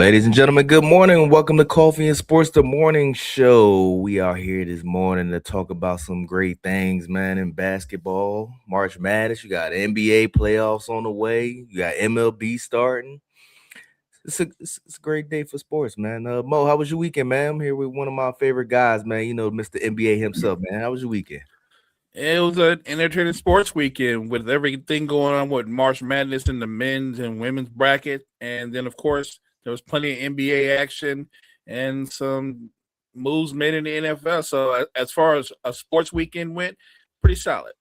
Ladies and gentlemen, good morning. Welcome to Coffee and Sports, the morning show. We are here this morning to talk about some great things, man, in basketball. March Madness, you got NBA playoffs on the way. You got MLB starting. It's a great day for sports, man. Mo, how was your weekend, man? I'm here with one of my favorite guys, man. You know, Mr. NBA himself, man. How was your weekend? It was an entertaining sports weekend with everything going on with March Madness in the men's and women's bracket. And then, of course, there was plenty of NBA action and some moves made in the NFL. So, as far as a sports weekend went, pretty solid.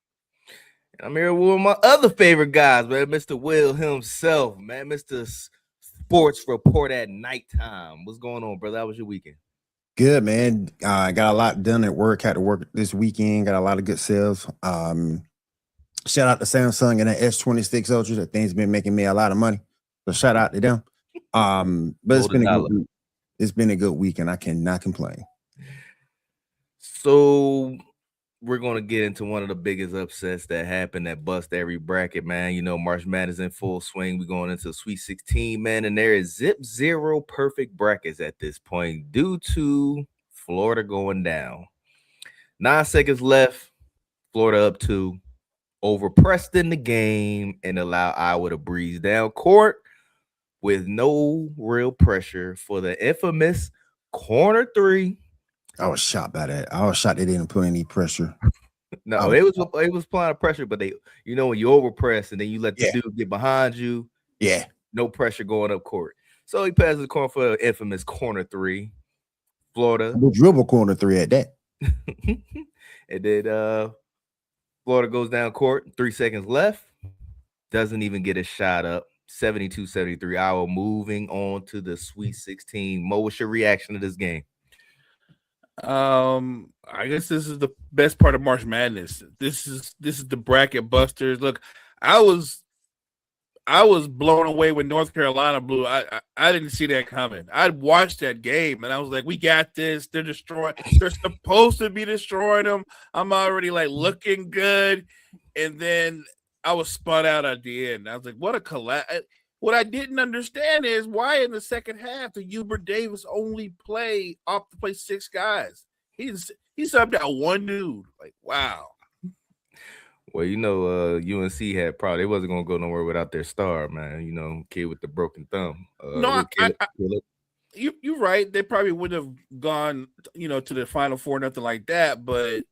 I'm here with one of my other favorite guys, man, Mr. Will himself, man, Mr. Sports Report at Nighttime. What's going on, brother? How was your weekend? Good, man. I got a lot done at work. Had to work this weekend. Got a lot of good sales. Shout out to Samsung and that S26 Ultra. That thing's been making me a lot of money. So shout out to them. But it's been a good weekend. I cannot complain. So we're going to get into one of the biggest upsets that happened that bust every bracket, man. You know, March Madness in full swing. We're going into Sweet 16, man, and there is zero perfect brackets at this point due to Florida going down. 9 seconds left. Florida up 2. Overpressed in the game and allow Iowa to breeze down court with no real pressure for the infamous corner 3. I was shocked by that. I was shocked they didn't put any pressure. No, it was applying pressure, but when you overpress and then you let the dude get behind you, no pressure going up court. So he passes the corner for the infamous corner 3. Florida. The dribble corner 3 at that. And then Florida goes down court, 3 seconds left. Doesn't even get a shot up. 72-73. Iowa moving on to the Sweet 16. Mo, what's your reaction to this game? I guess this is the best part of March Madness. This is the bracket busters. Look, I was blown away when North Carolina blew. I didn't see that coming. I watched that game and I was like, we got this. They're destroying. They're supposed to be destroying them. I'm already like looking good. And then I was spun out at the end. I was like, what a collapse. What I didn't understand is why in the second half did Hubert Davis only play 6 guys. He subbed out one dude. Like, wow. Well, UNC had probably they wasn't gonna go nowhere without their star, man. Kid with the broken thumb. You're right. They probably would have gone, to the Final Four, nothing like that. But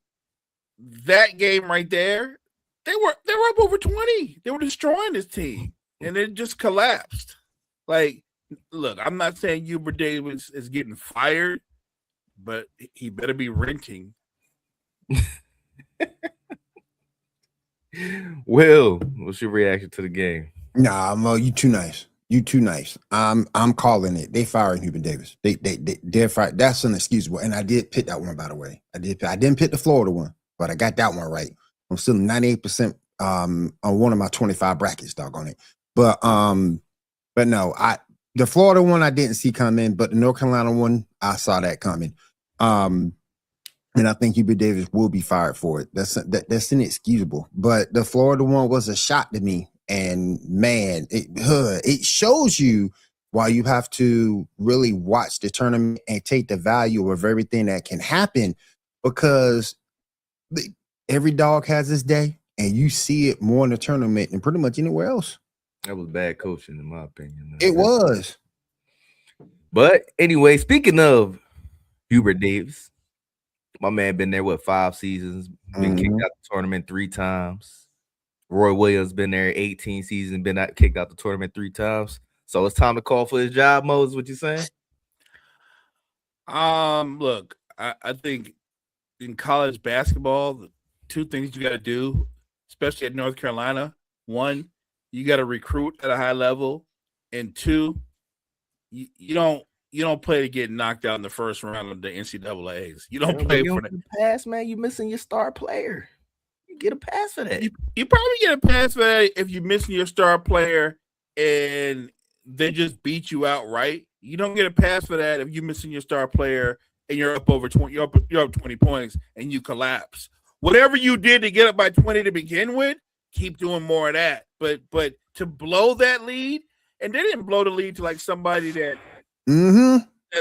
that game right there, they were up over 20. They were destroying this team. And it just collapsed. Like, look, I'm not saying Hubert Davis is getting fired, but he better be renting. Will, what's your reaction to the game? Nah, Mo, you too nice. You too nice. I'm calling it. They fired Hubert Davis. They're fired. That's inexcusable. And I did pick that one, by the way. I didn't pick the Florida one, but I got that one right. I'm still 98% on one of my 25 brackets, doggone it. But no, the Florida one I didn't see coming, but the North Carolina one, I saw that coming. And I think Hubert Davis will be fired for it. That's inexcusable. But the Florida one was a shock to me. And man, it shows you why you have to really watch the tournament and take the value of everything that can happen, because every dog has its day, and you see it more in the tournament than pretty much anywhere else. That was bad coaching, in my opinion. It was. But anyway, speaking of Hubert Davis, my man been there, 5 seasons, been kicked out the tournament 3 times. Roy Williams been there 18 seasons, been kicked out the tournament 3 times. So it's time to call for his job, Mo, is what you saying? Look, I think in college basketball, the 2 things you got to do, especially at North Carolina: 1, you got to recruit at a high level, and 2, you don't play to get knocked out in the first round of the NCAAs. You don't play for that. Pass, man. You missing your star player. You get a pass for that. You probably get a pass for that if you're missing your star player and they just beat you outright. You don't get a pass for that if you're missing your star player and you're up over 20. You're up 20 points and you collapse. Whatever you did to get up by 20 to begin with, keep doing more of that. But to blow that lead, and they didn't blow the lead to like somebody that Mm-hmm.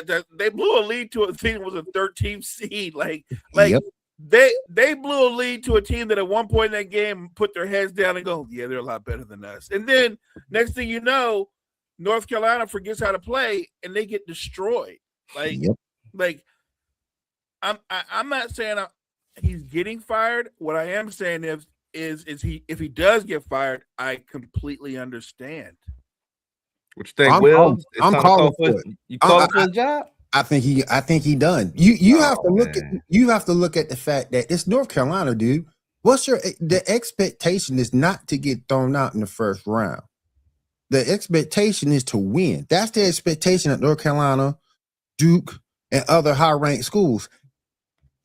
That they blew a lead to a team that was a 13th seed. Like Yep. they blew a lead to a team that at one point in that game put their heads down and go, yeah, they're a lot better than us. And then next thing you know, North Carolina forgets how to play and they get destroyed. Like, Yep. like I'm not saying he's getting fired. What I am saying is if he does get fired, I completely understand. What you think, I'm Will? calling- It's I'm time to calling call for for it. you calling for I his job? I think he done. You have Oh, to look at man. you have to look at the fact that it's North Carolina, dude. The expectation is not to get thrown out in the first round. The expectation is to win. That's the expectation at North Carolina, Duke, and other high-ranked schools.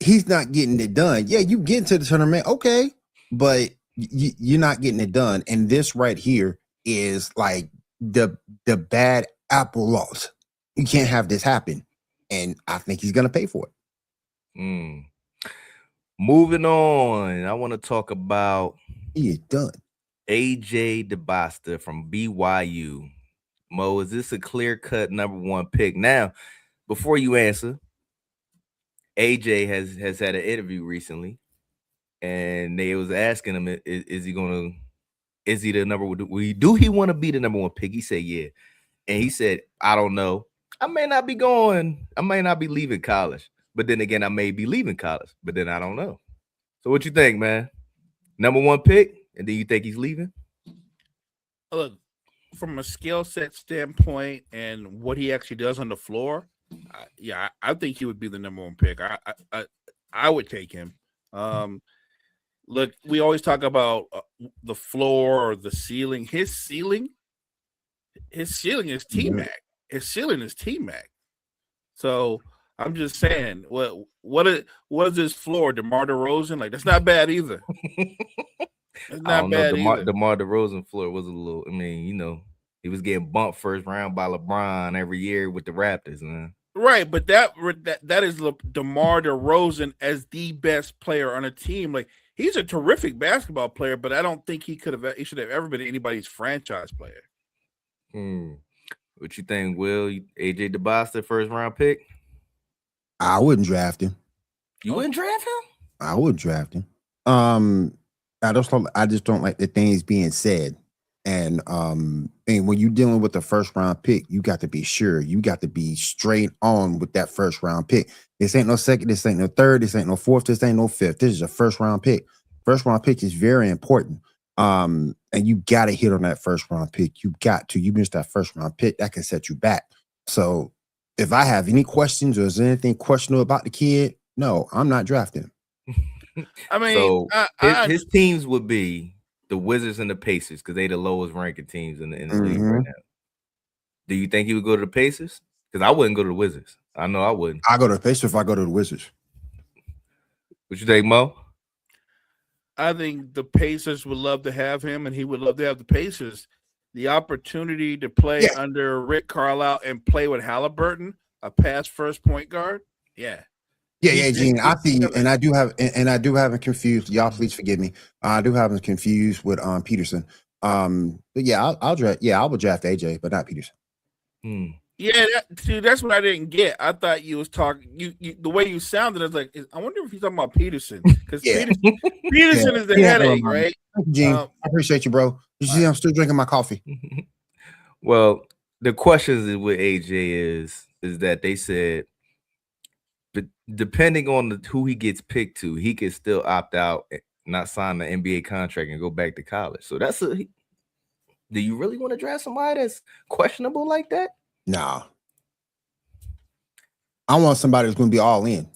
He's not getting it done. Yeah, you get into the tournament, okay, but you're not getting it done. And this right here is like the bad apple loss. You can't have this happen. And I think he's gonna pay for it. Moving on, I want to talk about He is done. AJ DeBosta from BYU. Mo, is this a clear-cut number one pick? Now, before you answer, AJ has had an interview recently, and they was asking him, is he the number one? Do he want to be the number one pick? He said, yeah. And he said, I don't know. I may not be leaving college, but then again, I may be leaving college, but then I don't know. So what you think, man? Number one pick, and do you think he's leaving? Look, from a skill set standpoint and what he actually does on the floor, I think he would be the number one pick. I would take him. Look, we always talk about the floor or the ceiling. His ceiling is T-Mac. His ceiling is T-Mac. So I'm just saying, what is his floor? DeMar DeRozan? Like, that's not bad either. It's not bad either. DeMar DeRozan floor was a little. I mean, he was getting bumped first round by LeBron every year with the Raptors, man. Right, but that is DeMar DeRozan as the best player on a team. Like, he's a terrific basketball player, but I don't think he should have ever been anybody's franchise player. What you think, Will? AJ DeBosta, first round pick? I wouldn't draft him. You wouldn't draft him? I would draft him. I just don't like the things being said. And when you're dealing with the first round pick, you got to be sure. You got to be straight on with that first round pick. This ain't no second, this ain't no third, this ain't no fourth, this ain't no fifth. This is a first round pick. First round pick is very important. And you got to hit on that first round pick. You miss that first round pick, that can set you back. So if I have any questions or is there anything questionable about the kid, no, I'm not drafting him. I mean, so his teams would be the Wizards and the Pacers because they the lowest ranking teams in the league right now. Do you think he would go to the Pacers? Because I wouldn't go to the Wizards. I know I wouldn't. I go to the Pacers if I go to the Wizards. What you think, Mo? I think the Pacers would love to have him, and he would love to have the Pacers. The opportunity to play under Rick Carlisle and play with Halliburton, a pass first point guard. Yeah. Yeah, Gene. I see you, and I do have him confused. Y'all, please forgive me. I do have him confused with Peterson. But yeah, I'll draft. Yeah, I would draft AJ, but not Peterson. Yeah, that's what I didn't get. I thought you was talking. You the way you sounded, I was like, I wonder if he's talking about Peterson because Peterson is the headache, right? Gene, I appreciate you, bro. You see, I'm still drinking my coffee. Well, the questions with AJ is that they said, but depending on who he gets picked to, he can still opt out, not sign the NBA contract, and go back to college. So do you really want to draft somebody that's questionable like that? Nah. I want somebody that's going to be all in.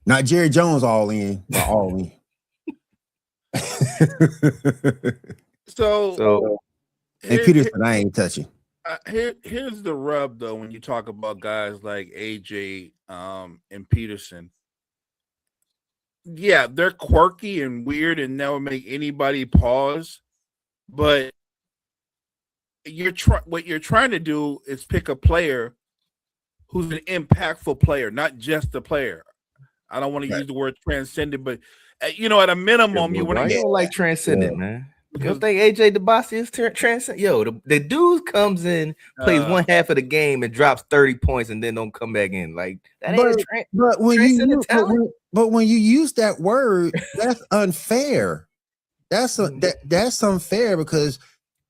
Not Jerry Jones all in, but all in. So and Peterson, I ain't touching. Here's the rub, though, when you talk about guys like AJ and Peterson. Yeah, they're quirky and weird and never make anybody pause. But what you're trying to do is pick a player who's an impactful player, not just a player. I don't want to use the word transcendent, but at a minimum, you don't like transcendent, man. You don't think AJ DeBosi is transcend? Yo, the dude comes in, plays one half of the game, and drops 30 points, and then don't come back in. Like that ain't but when transcendent talent. But when you use that word, that's unfair. That's unfair because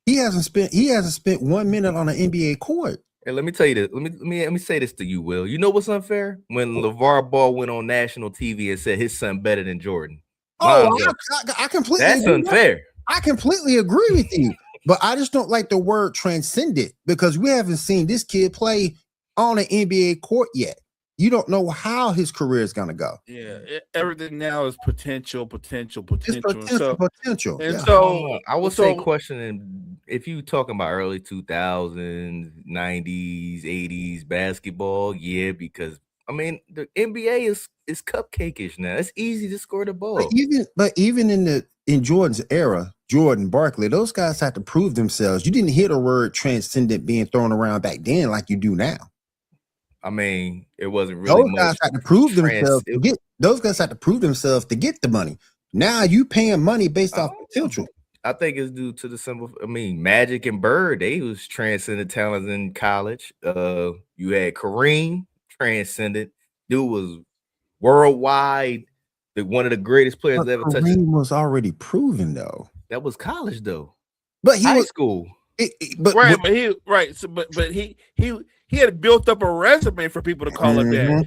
he hasn't spent 1 minute on an NBA court. Hey, let me tell you this. Let me say this to you, Will. You know what's unfair? When LeVar Ball went on national TV and said his son better than Jordan. I completely. That's unfair. I completely agree with you, but I just don't like the word transcendent because we haven't seen this kid play on an NBA court yet. You don't know how his career is going to go. Yeah, everything now is potential. Potential. And yeah. so I would say questioning if you talking about early 2000s, 90s, 80s basketball, yeah, because I mean the NBA is cupcake-ish now. It's easy to score the ball. But even in Jordan's era, Jordan, Barkley, those guys had to prove themselves. You didn't hear the word transcendent being thrown around back then like you do now. I mean, it wasn't really. Those guys had to prove themselves to get. Those guys had to prove themselves to get the money. Now you paying money based off potential. I think it's due to the simple. I mean, Magic and Bird, they was transcendent talents in college. You had Kareem, transcendent. Dude was worldwide, one of the greatest players that ever touched. Kareem was already proven though. That was college though. But high school. But he had built up a resume for people to call him that.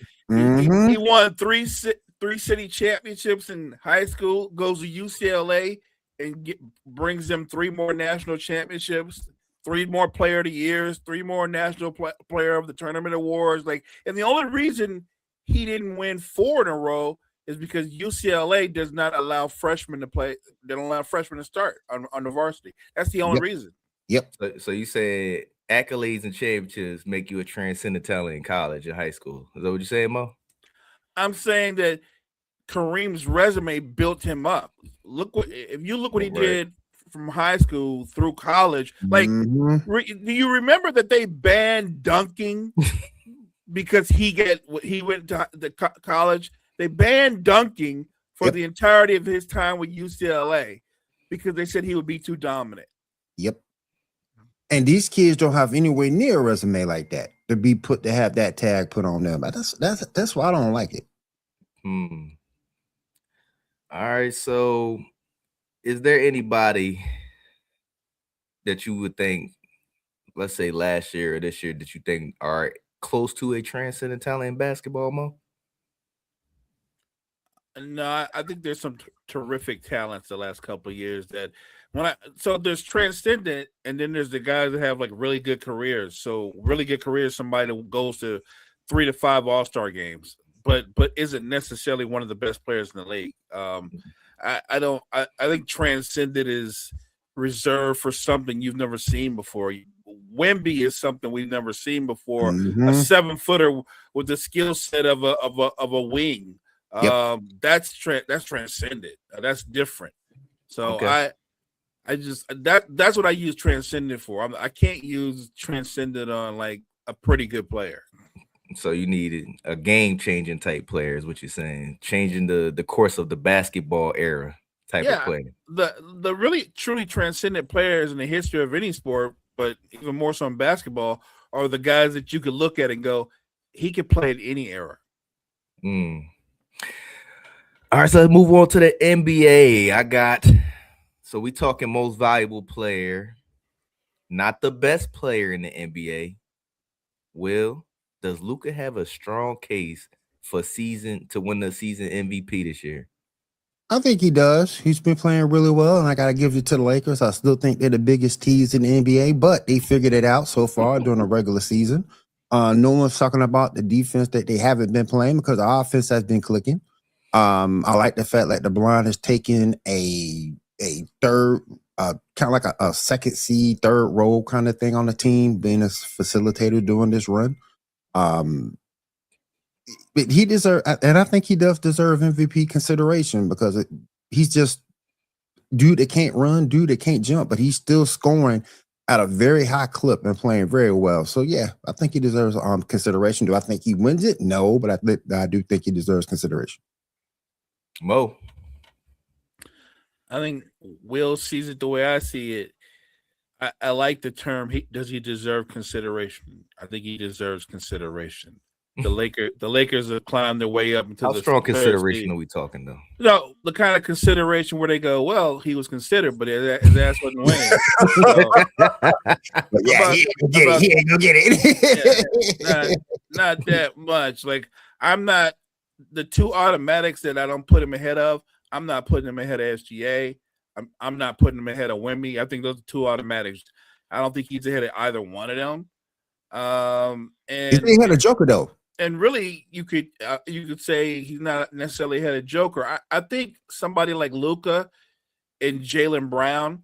He won three city championships in high school, goes to UCLA and brings them 3 more national championships, 3 more player of the years, 3 more national player of the tournament awards. And the only reason he didn't win 4 in a row is because UCLA does not allow freshmen to play. They don't allow freshmen to start on the varsity. That's the only reason. Yep. So you say accolades and championships make you a transcendent talent in college and high school. Is that what you're saying, Mo? I'm saying that Kareem's resume built him up. If you look what he did from high school through college. Do you remember that they banned dunking because he went to the college? They banned dunking for the entirety of his time with UCLA because they said he would be too dominant. Yep. And these kids don't have anywhere near a resume like that to have that tag put on them. That's why I don't like it. All right. So is there anybody that you would think, let's say last year or this year, that you think are close to a transcendent talent in basketball, Mo? No, I think there's some terrific talents the last couple of years that so there's transcendent, and then there's the guys that have like really good careers. So really good careers, somebody that goes to 3 to 5 All-Star games, but isn't necessarily one of the best players in the league. I think transcendent is reserved for something you've never seen before. Wemby is something we've never seen before. A 7-footer with the skill set of a wing. That's transcendent. That's different. So I just that's what I use transcendent for. I can't use transcendent on like a pretty good player. So you needed a game-changing type player, is what you're saying, changing the course of the basketball era type of player. The really truly transcendent players in the history of any sport, but even more so in basketball, are the guys that you could look at and go, he could play in any era. All right, so let's move on to the NBA. So we talking most valuable player, not the best player in the NBA. Will, does Luka have a strong case to win the season MVP this year? I think he does. He's been playing really well, and I got to give it to the Lakers. I still think they're the biggest tease in the NBA, but they figured it out so far during the regular season. No one's talking about the defense that they haven't been playing because the offense has been clicking. I like the fact that LeBron has taken a third, kind of like a second seed, third role kind of thing on the team, being a facilitator during this run. But he deserves, and I think he does deserve MVP consideration because he's just dude that can't run, dude that can't jump, but he's still scoring at a very high clip and playing very well. So yeah, I think he deserves consideration. Do I think he wins it? No, but I do think he deserves consideration. Mo, I think Will sees it the way I see it. I like the term. Does he deserve consideration? I think he deserves consideration. The Lakers have climbed their way up into How the strong third consideration seed. are we talking though? No, the kind of consideration where they go, well, he was considered, but his ass wasn't winning. So, But yeah, about, he ain't gonna get it. He ain't gonna get it. not that much. Like I'm not the two automatics that I don't put him ahead of. I'm not putting him ahead of SGA. I'm not putting him ahead of Wemby. I think those are two automatics. I don't think he's ahead of either one of them. He had a Joker though. And really, you could say he's not necessarily ahead of Joker. I think somebody like Luka and Jaylen Brown.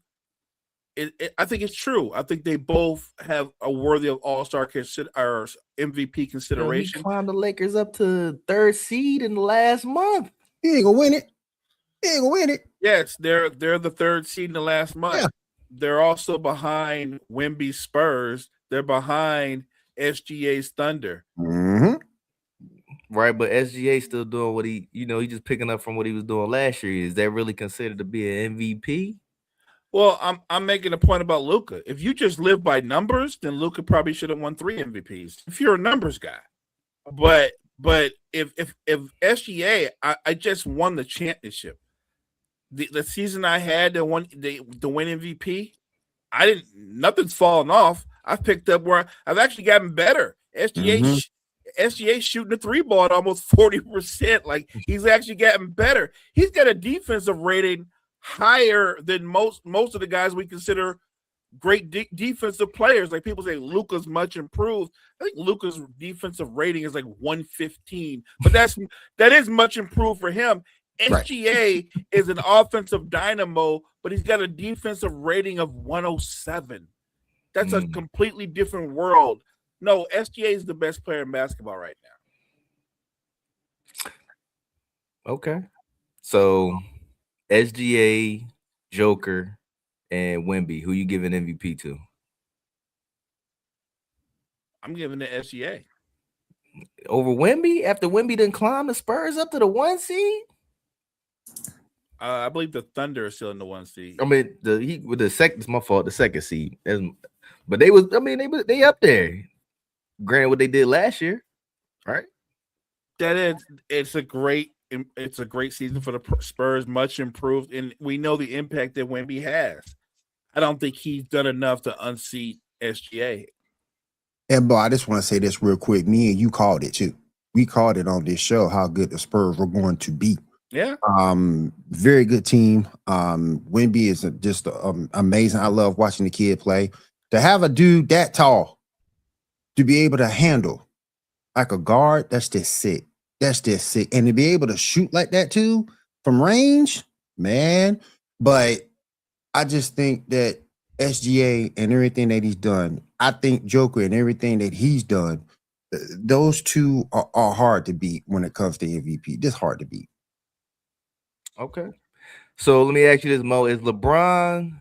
I think it's true. I think they both have a worthy of All-Star or MVP consideration. He climbed the Lakers up to third seed in the last month. He ain't gonna win it. He ain't gonna win it. Yes, they're the third seed in the last month. Yeah. They're also behind Wemby's Spurs. They're behind SGA's Thunder. Mm-hmm. Right, but SGA still doing what he just picking up from what he was doing last year. Is that really considered to be an MVP? Well, I'm making a point about Luka. If you just live by numbers, then Luka probably should have won 3 MVPs. If you're a numbers guy, but if SGA, I just won the championship. The season I had to win MVP, nothing's fallen off. I've picked up where I've actually gotten better. SGA shooting the 3 ball at almost 40%. Like he's actually gotten better. He's got a defensive rating higher than most of the guys we consider great defensive players. Like people say Luka's much improved. I think Luka's defensive rating is like 115, but that is much improved for him. SGA is an offensive dynamo, but he's got a defensive rating of 107. That's a completely different world. No, SGA is the best player in basketball right now. Okay. So SGA, Joker, and Wemby, who you giving MVP to? I'm giving it SGA. Over Wemby? After Wemby didn't climb the Spurs up to the 1 seed? I believe the Thunder is still in the 1 seed. I mean, it's my fault, the 2nd seed. But they up there. Granted what they did last year, right? It's a great season for the Spurs, much improved, and we know the impact that Wemby has. I don't think he's done enough to unseat SGA. And I just want to say this real quick. Me and you called it too. We called it on this show how good the Spurs were going to be. Yeah. Very good team. Wemby is just amazing. I love watching the kid play. To have a dude that tall to be able to handle like a guard, that's just sick. That's just sick. And to be able to shoot like that too from range, man. But I just think that SGA and everything that he's done, I think Joker and everything that he's done, those two are hard to beat when it comes to MVP. Just hard to beat. Okay. So let me ask you this, Mo. Is LeBron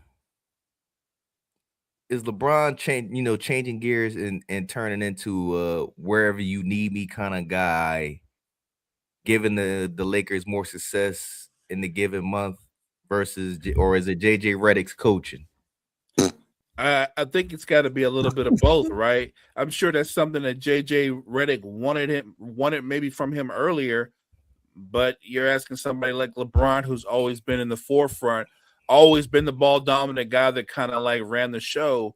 changing gears and turning into wherever you need me kind of guy, giving the Lakers more success in the given month versus, or is it JJ Redick's coaching? I think it's got to be a little bit of both, right? I'm sure that's something that JJ Redick wanted maybe from him earlier, but you're asking somebody like LeBron, who's always been in the forefront, always been the ball dominant guy that kind of like ran the show,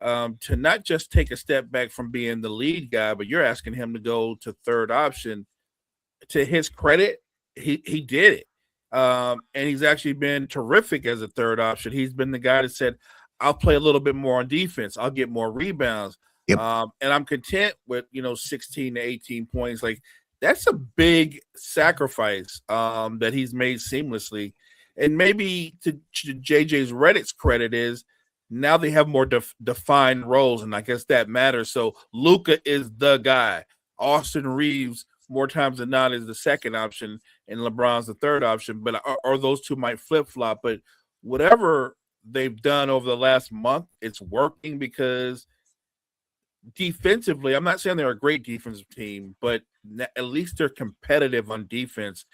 to not just take a step back from being the lead guy, but you're asking him to go to third option. To his credit, he did it. And he's actually been terrific as a third option. He's been the guy that said, I'll play a little bit more on defense. I'll get more rebounds. Yep. And I'm content with, 16 to 18 points. Like that's a big sacrifice that he's made seamlessly. And maybe to JJ's Redick's credit is now they have more defined roles. And I guess that matters. So Luka is the guy. Austin Reeves, more times than not, is the second option, and LeBron's the third option. But or those two might flip-flop. But whatever they've done over the last month, it's working because defensively, I'm not saying they're a great defensive team, but at least they're competitive on defense,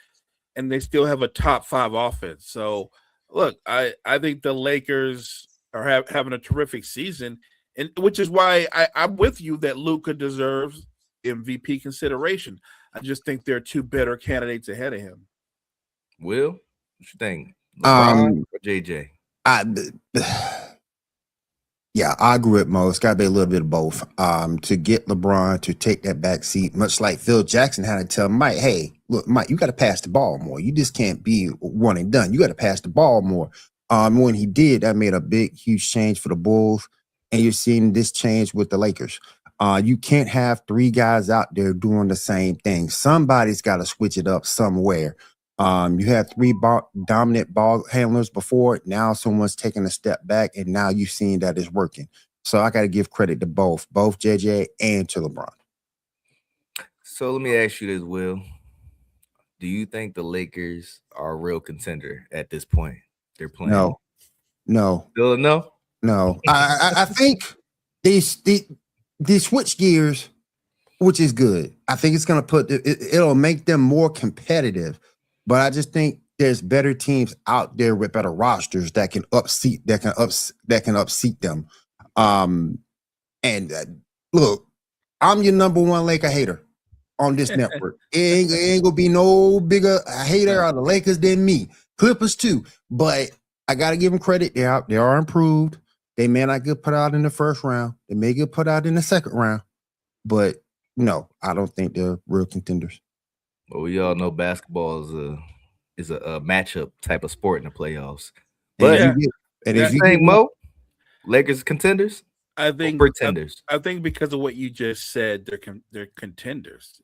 and they still have a top 5 offense. So Look, I think the Lakers are having a terrific season, and which is why I'm with you that Luka deserves MVP consideration. I just think there are two better candidates ahead of him. Will, what you think? LeBron or JJ? Yeah, I agree with Mo. It's got to be a little bit of both. To get LeBron to take that back seat, much like Phil Jackson had to tell Mike, hey, look, Mike, you got to pass the ball more. You just can't be one and done. You got to pass the ball more. When he did, that made a big, huge change for the Bulls. And you're seeing this change with the Lakers. You can't have three guys out there doing the same thing. Somebody's got to switch it up somewhere. You had three dominant ball handlers before. Now someone's taking a step back, and now you've seen that it's working. So I got to give credit to both JJ and to LeBron. So let me ask you this, Will. Do you think the Lakers are a real contender at this point? They're playing. No. Still no? No. I think they switch gears, which is good. I think it's going to it'll make them more competitive. But I just think there's better teams out there with better rosters that can upseat them. Look, I'm your number one Laker hater on this network. It ain't gonna be no bigger hater of the Lakers than me. Clippers too, but I gotta give them credit. They are improved. They may not get put out in the first round. They may get put out in the second round, but no, I don't think they're real contenders. Well, we all know basketball is a matchup type of sport in the playoffs. But if you think Mo, Lakers contenders, I think pretenders. I think because of what you just said, they're contenders.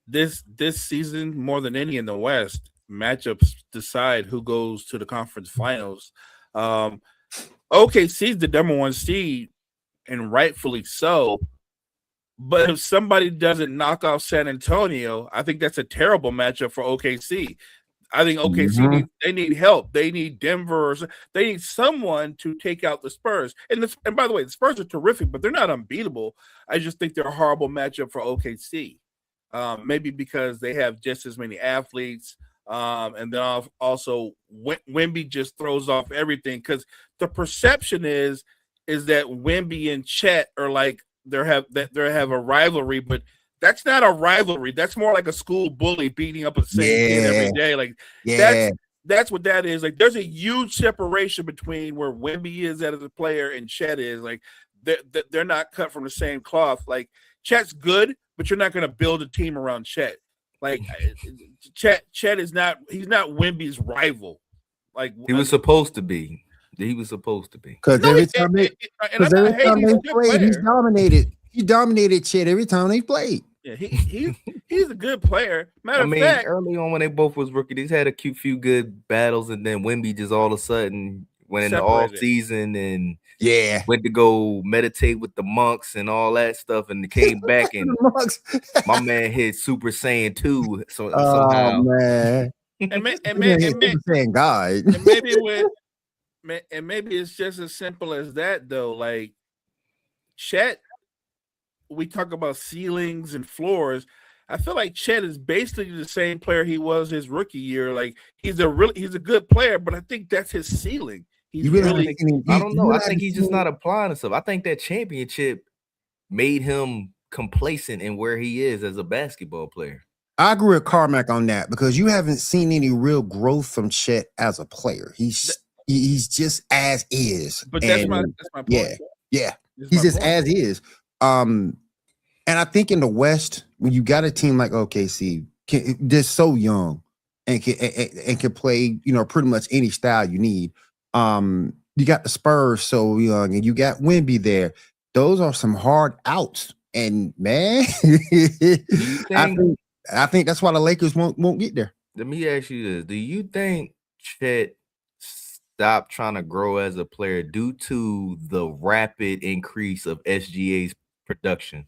This season, more than any in the West, matchups decide who goes to the conference finals. OKC's the number one seed, and rightfully so. But if somebody doesn't knock off San Antonio, I think that's a terrible matchup for OKC. I think OKC they need help. They need Denver. They need someone to take out the Spurs. And by the way, the Spurs are terrific, but they're not unbeatable. I just think they're a horrible matchup for OKC. Maybe because they have just as many athletes. And then also Wemby just throws off everything because the perception is that Wemby and Chet are like, they have a rivalry, but that's not a rivalry. That's more like a school bully beating up a same kid every day. Like that's what that is. Like there's a huge separation between where Wemby is as a player and Chet is. Like they're not cut from the same cloth. Like Chet's good, but you're not going to build a team around Chet. Like Chet is not. He's not Wemby's rival. Like he was supposed to be. He was supposed to be. Because every time they played, he's dominated. He dominated Chet every time they played. Yeah, he's a good player. Matter of fact, early on when they both was rookies, they had a few good battles, and then Wemby just all of a sudden went in the off season and went to go meditate with the monks and all that stuff, and came back and my man hit Super Saiyan 2. So somehow, man, and maybe God, and maybe it's just as simple as that, though. Like Chet, we talk about ceilings and floors. I feel like Chet is basically the same player he was his rookie year. Like he's a good player, but I think that's his ceiling. I don't know. I think he's just not applying himself. I think that championship made him complacent in where he is as a basketball player. I agree with Carmack on that because you haven't seen any real growth from Chet as a player. He's just as is. But that's my point. Yeah. He's just as is. And I think in the West, when you got a team like OKC, they're so young and can play, pretty much any style you need. You got the Spurs so young, and you got Wemby there. Those are some hard outs. And man, I think that's why the Lakers won't get there. Let me ask you this: do you think Chet stopped trying to grow as a player due to the rapid increase of SGA's production?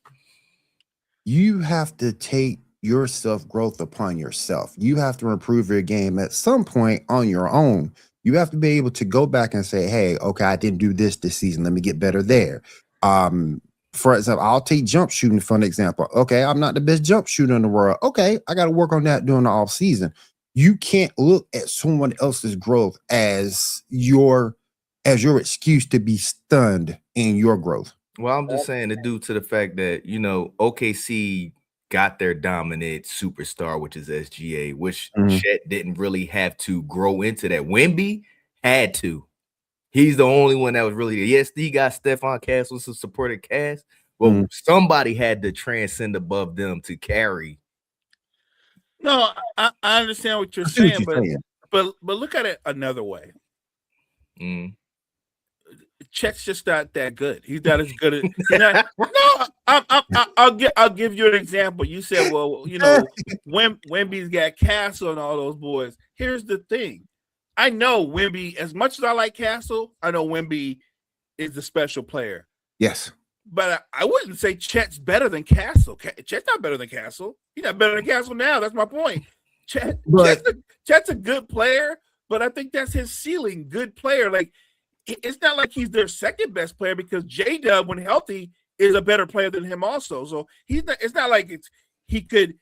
You have to take your self-growth upon yourself. You have to improve your game at some point on your own. You have to be able to go back and say, hey, okay, I didn't do this season. Let me get better there. For example, I'll take jump shooting for an example. Okay, I'm not the best jump shooter in the world. Okay, I got to work on that during the off season. You can't look at someone else's growth as your excuse to be stunned in your growth. Well, I'm just saying it due to the fact that, you know, OKC got their dominant superstar, which is SGA, which Chet didn't really have to grow into that. Wemby had to. He's the only one that was really, yes, he got Stephon Castles to supported cast, but somebody had to transcend above them to carry. No, I understand what you're saying, but look at it another way. Chet's just not that good. He's not as good as. I'll give you an example. You said, well, you know, Wemby's got Castle and all those boys. Here's the thing. I know Wemby, as much as I like Castle, I know Wemby is the special player. Yes. But I wouldn't say Chet's better than Castle. Chet's not better than Castle. He's not better than Castle now. That's my point. Chet's a good player, but I think that's his ceiling. Good player. Like, it's not like he's their second best player because J-Dub, when healthy, is a better player than him also. So he's not. It's not like he could,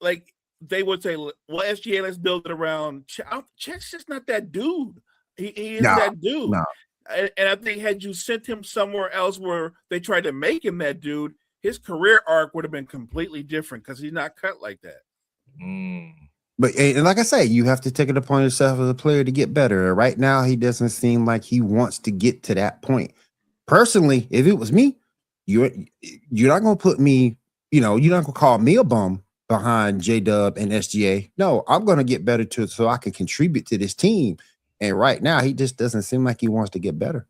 like they would say, well, SGA, let's build it around Chet. Chet's just not that dude. He is that dude. No. And I think had you sent him somewhere else where they tried to make him that dude, his career arc would have been completely different because he's not cut like that. But and like I say, you have to take it upon yourself as a player to get better. Right now, he doesn't seem like he wants to get to that point. Personally, if it was me, you're not gonna put me, you know, you're not gonna call me a bum behind J-Dub and SGA. No, I'm gonna get better so I can contribute to this team. And right now, he just doesn't seem like he wants to get better.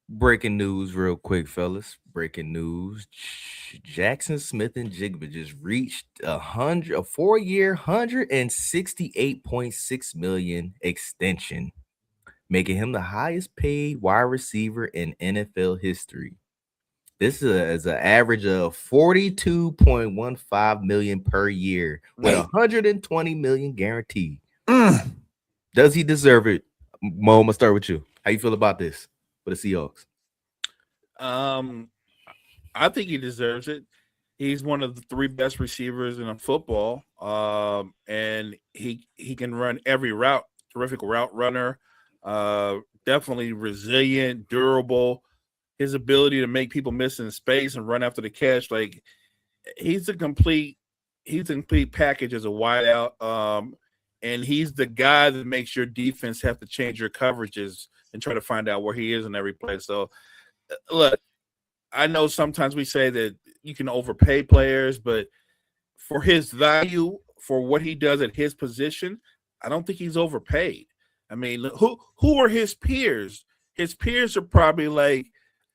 Breaking news real quick, fellas. Breaking news. Jackson Smith and Jigba just reached a 4-year, $168.6 million extension, making him the highest paid wide receiver in NFL history. This is an average of $42.15 million per year with $120 million guaranteed. Does he deserve it? Mo, I'm gonna start with you. How you feel about this for the Seahawks? I think he deserves it. He's one of the 3 best receivers in football, and he can run every route. Terrific route runner. Definitely resilient, durable. His ability to make people miss in space and run after the catch, like he's a complete package as a wideout. And he's the guy that makes your defense have to change your coverages and try to find out where he is in every play. So, look, I know sometimes we say that you can overpay players, but for his value, for what he does at his position, I don't think he's overpaid. I mean, who are his peers? His peers are probably like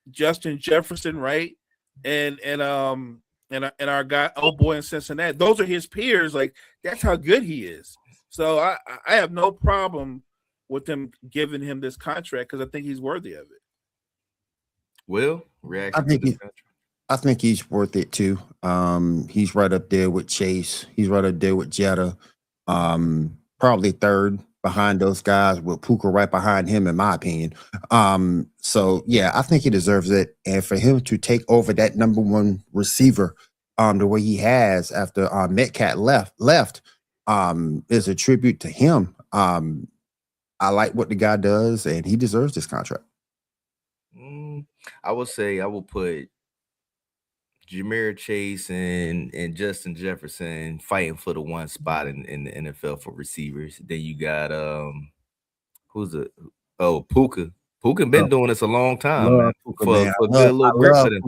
Justin Jefferson, right? And our guy, old boy in Cincinnati. Those are his peers. Like, that's how good he is. So I have no problem with them giving him this contract because I think he's worthy of it. Will, reaction? I think he's worth it too. He's right up there with Chase. He's right up there with Jetta. Probably third behind those guys, with Puka right behind him, in my opinion. So yeah, I think he deserves it. And for him to take over that number 1 receiver, the way he has after Metcalf left. Is a tribute to him. I like what the guy does, and he deserves this contract. I would say I will put Ja'Marr Chase and Justin Jefferson fighting for the 1 spot in the NFL for receivers. Then you got Puka. Puka been doing this a long time, man. Puka, for good little grip for them.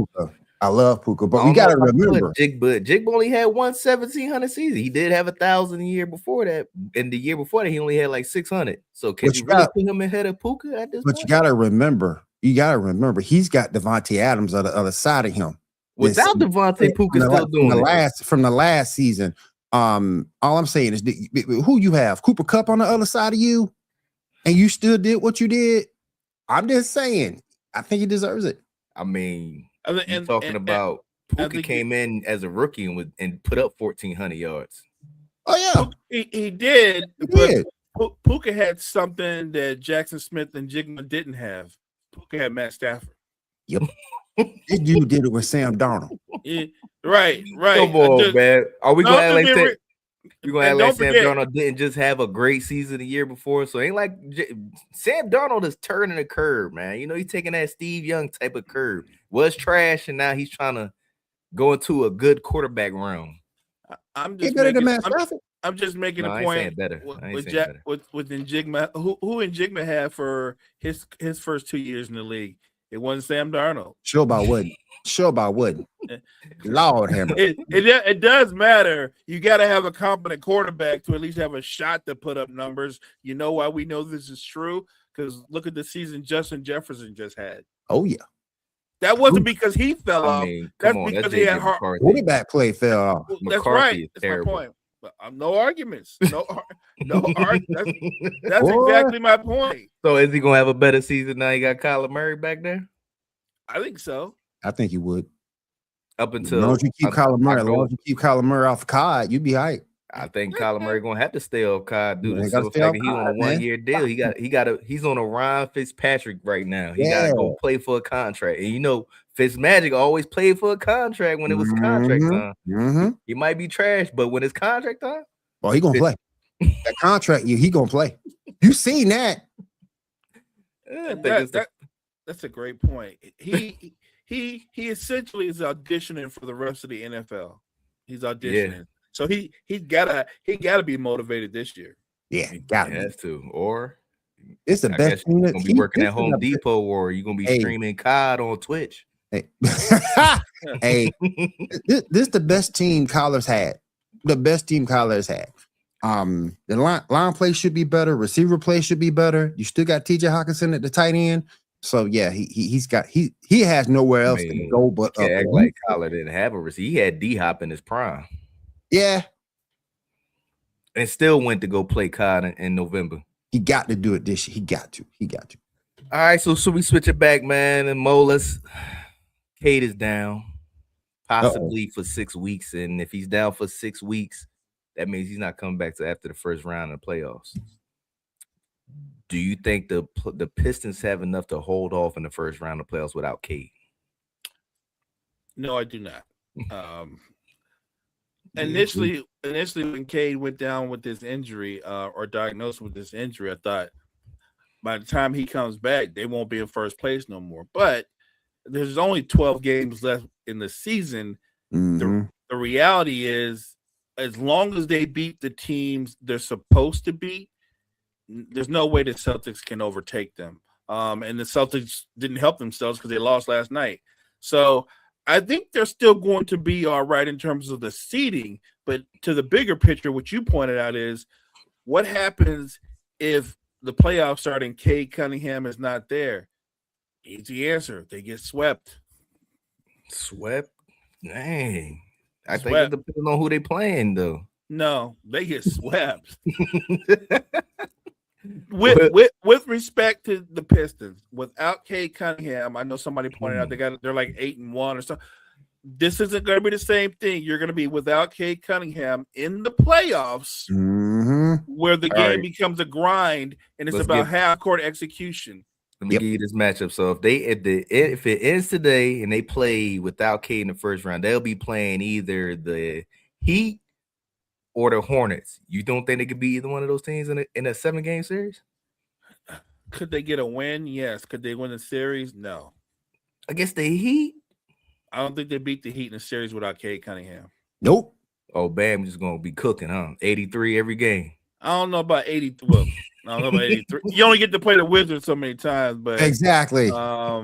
I love Puka, but we got to remember, Jigba only had 1,700 season. He did have 1,000 a year before that, and the year before that, he only had like 600. So can you really put him ahead of Puka at this point? But you got to remember, he's got Devontae Adams on the other side of him. Without Devontae, Puka's still doing it. From the last season. All I'm saying is, who you have? Cooper Kupp on the other side of you, and you still did what you did. I'm just saying, I think he deserves it. I mean. Puka came in as a rookie and put up 1,400 yards. Oh yeah, he did. But Puka had something that Jackson Smith and Jigma didn't have. Puka had Matt Stafford. Yep, this dude did it with Sam Darnold. Yeah, right. Come on, man. Are we going to You're gonna act And like don't Sam forget, Darnold didn't just have a great season the year before. So it ain't like Sam Darnold is turning the curve, man. You know, he's taking that Steve Young type of curve. Was trash, and now he's trying to go into a good quarterback realm. I'm He just better than making. Matt Stafford. I'm just making No, a I ain't saying point better. with I ain't with, saying Jack, better. with Njigma, who Njigma had for his first 2 years in the league. It wasn't Sam Darnold. Sure about what? Sure about what? Lord hammer. It does matter. You got to have a competent quarterback to at least have a shot to put up numbers. You know why we know this is true? Because look at the season Justin Jefferson just had. Oh yeah. That wasn't because he fell I off. mean, That's come on, because that's he had JJ heart. McCarthy. Quarterback play fell off. That's McCarthy right. is That's my terrible. point. But, no arguments. No arguments. That's Boy. exactly my point. So is he gonna have a better season now? You got Kyler Murray back there. I think so. I think you would. Up As until long as you keep Kyler Murray, I as long go- as you keep Kyler Murray off the card, you be hype. I think Kyler Murray gonna have to stay off COD due Yeah, to he the gotta simple stay fact off that he's on a COD, man. 1-year deal. He's on a Ryan Fitzpatrick right now. He gotta Yeah. go play for a contract. And you know, Fitzmagic always played for a contract when it was contract time. Mm-hmm. He might be trash, but when it's contract time, Oh, he gonna play. That contract year, he gonna play. You seen that? I think it's That's a great point. He essentially is auditioning for the rest of the NFL. He's auditioning. Yeah. So he gotta be motivated this year. Yeah, he got it. has to. Or It's the I best guess thing you're that gonna be working at Home Depot, or you're gonna be Hey. streaming COD on Twitch. Hey, hey, this the best team Kyler's had. The best team Kyler's had. The line play should be better. Receiver play should be better. You still got TJ Hawkinson at the tight end. So yeah, he has nowhere else to go but Can't up. act like Kyler didn't have a receiver. He had D-Hop in his prime. Yeah, and still went to go play COD in November. He got to do it this year. He got to. All right, so we switch it back, man. And Molas, Cade is down, possibly for 6 weeks. And if he's down for 6 weeks, that means he's not coming back to after the first round of the playoffs. Do you think the Pistons have enough to hold off in the first round of playoffs without Cade? No, I do not. Initially, when Cade went down with this injury or diagnosed with this injury, I thought by the time he comes back, they won't be in first place no more. But there's only 12 games left in the season. Mm-hmm. The reality is, as long as they beat the teams they're supposed to beat, there's no way the Celtics can overtake them. And the Celtics didn't help themselves because they lost last night. So I think they're still going to be all right in terms of the seeding. But to the bigger picture, what you pointed out is what happens if the playoffs start and Cade Cunningham is not there? Easy answer. They get swept. Swept? Dang. I think it depends on who they playing, though. No, they get swept. With respect to the Pistons, without Cade Cunningham, I know somebody pointed out they're like 8-1 or something. This isn't going to be the same thing. You're going to be without Cade Cunningham in the playoffs, where the game becomes a grind and it's about half-court execution. Let me give you this matchup. So if it ends today and they play without Cade in the first round, they'll be playing either the Heat or the Hornets. You don't think they could be either one of those teams in a 7-game series? Could they get a win? Yes. Could they win the series? No. Against the Heat? I don't think they beat the Heat in the series without Cade Cunningham. Nope. Oh, Bam just gonna be cooking, huh? 83 every game. I don't know about 80. Well, I don't know about 83. You only get to play the Wizards so many times, but exactly. But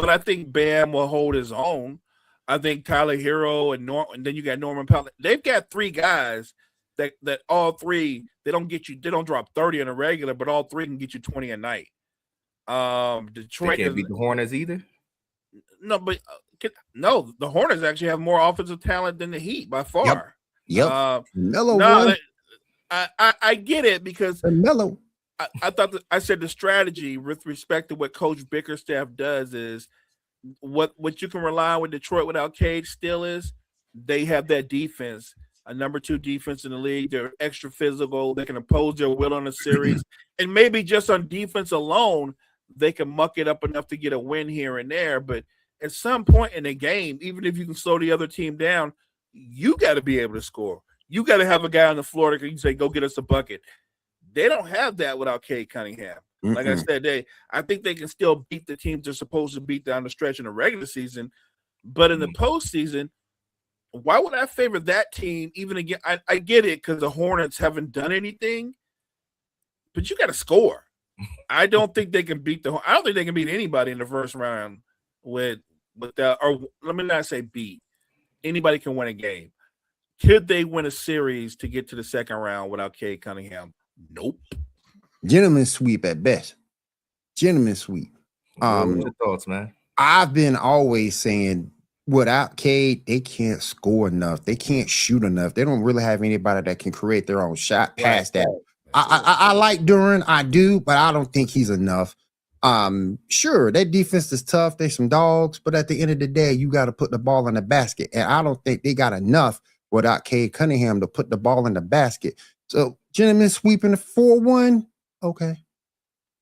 I think Bam will hold his own. I think Tyler Hero and then you got Norman Powell. They've got 3 guys that all 3 they don't drop 30 on a regular, but all 3 can get you 20 a night. Detroit they can't beat the Hornets either. No, but no, the Hornets actually have more offensive talent than the Heat by far. Yep. I get it because Melo. I thought I said the strategy with respect to what Coach Bickerstaff does is what you can rely on with Detroit without Cade still is they have that defense, a number 2 defense in the league. They're extra physical. They can impose their will on a series, and maybe just on defense alone, they can muck it up enough to get a win here and there. But at some point in the game, even if you can slow the other team down, you got to be able to score. You got to have a guy on the floor that can say, "Go get us a bucket." They don't have that without Cade Cunningham. Like I said, I think they can still beat the teams they're supposed to beat down the stretch in the regular season, but in the postseason, why would I favor that team? Even again, I get it because the Hornets haven't done anything, but you got to score. I don't think they can beat I don't think they can beat anybody in the first round with that. Or let me not say beat. Anybody can win a game. Could they win a series to get to the second round without Cade Cunningham? Nope. Gentleman sweep at best. Gentleman sweep. What your thoughts, man? I've been always saying without Cade, they can't score enough. They can't shoot enough. They don't really have anybody that can create their own shot past that. I like Duren, I do, but I don't think he's enough. Sure, that defense is tough. There's some dogs, but at the end of the day, you got to put the ball in the basket. And I don't think they got enough without Cade Cunningham to put the ball in the basket. So, gentlemen, sweeping the 4-1. Okay.